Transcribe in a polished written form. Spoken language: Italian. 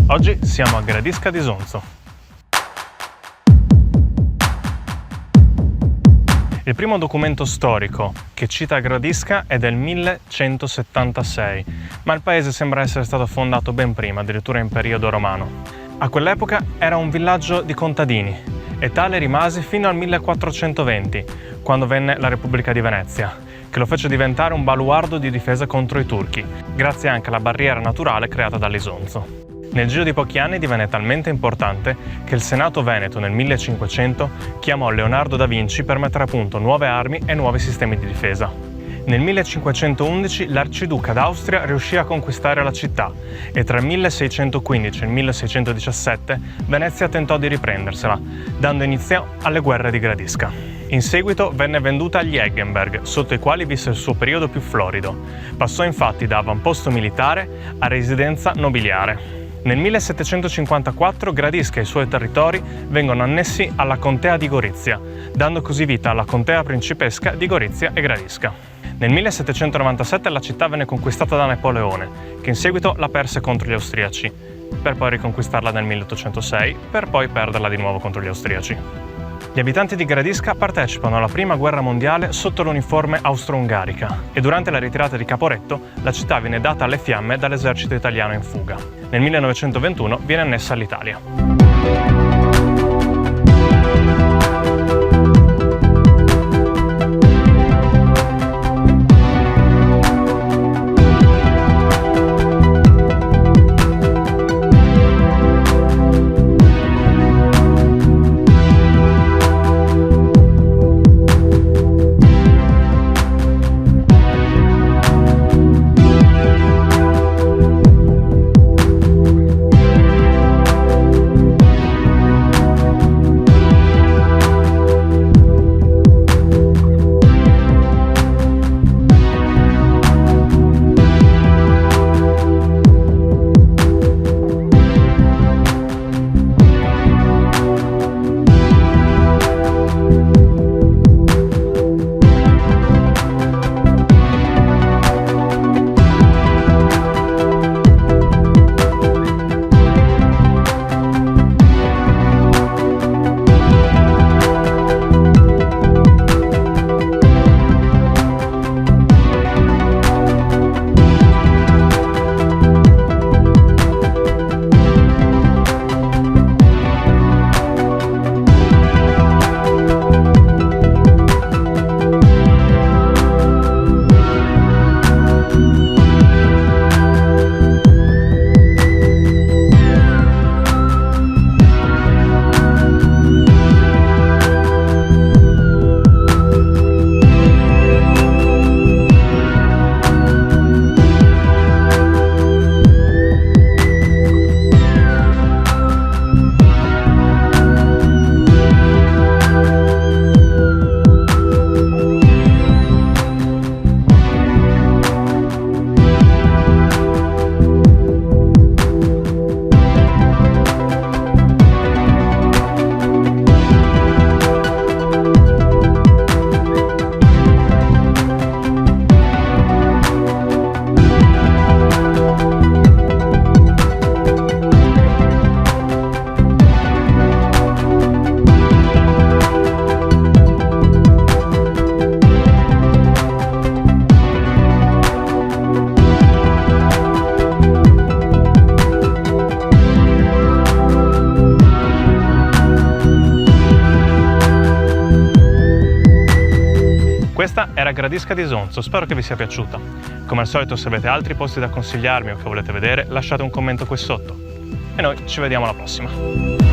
Oggi siamo a Gradisca di Isonzo. Il primo documento storico che cita Gradisca è del 1176, ma il paese sembra essere stato fondato ben prima, addirittura in periodo romano. A quell'epoca era un villaggio di contadini e tale rimase fino al 1420, quando venne la Repubblica di Venezia, che lo fece diventare un baluardo di difesa contro i turchi, grazie anche alla barriera naturale creata dall'Isonzo. Nel giro di pochi anni divenne talmente importante che il Senato Veneto nel 1500 chiamò Leonardo da Vinci per mettere a punto nuove armi e nuovi sistemi di difesa. Nel 1511 l'Arciduca d'Austria riuscì a conquistare la città e tra il 1615 e il 1617 Venezia tentò di riprendersela, dando inizio alle guerre di Gradisca. In seguito venne venduta agli Eggenberg, sotto i quali visse il suo periodo più florido. Passò infatti da avamposto militare a residenza nobiliare. Nel 1754 Gradisca e i suoi territori vengono annessi alla contea di Gorizia, dando così vita alla contea principesca di Gorizia e Gradisca. Nel 1797 la città venne conquistata da Napoleone, che in seguito la perse contro gli austriaci, per poi riconquistarla nel 1806, per poi perderla di nuovo contro gli austriaci. Gli abitanti di Gradisca partecipano alla Prima Guerra Mondiale sotto l'uniforme austro-ungarica e durante la ritirata di Caporetto la città viene data alle fiamme dall'esercito italiano in fuga. Nel 1921 viene annessa all'Italia. Questa era Gradisca di Isonzo, spero che vi sia piaciuta. Come al solito, se avete altri posti da consigliarmi o che volete vedere, lasciate un commento qui sotto. E noi ci vediamo alla prossima.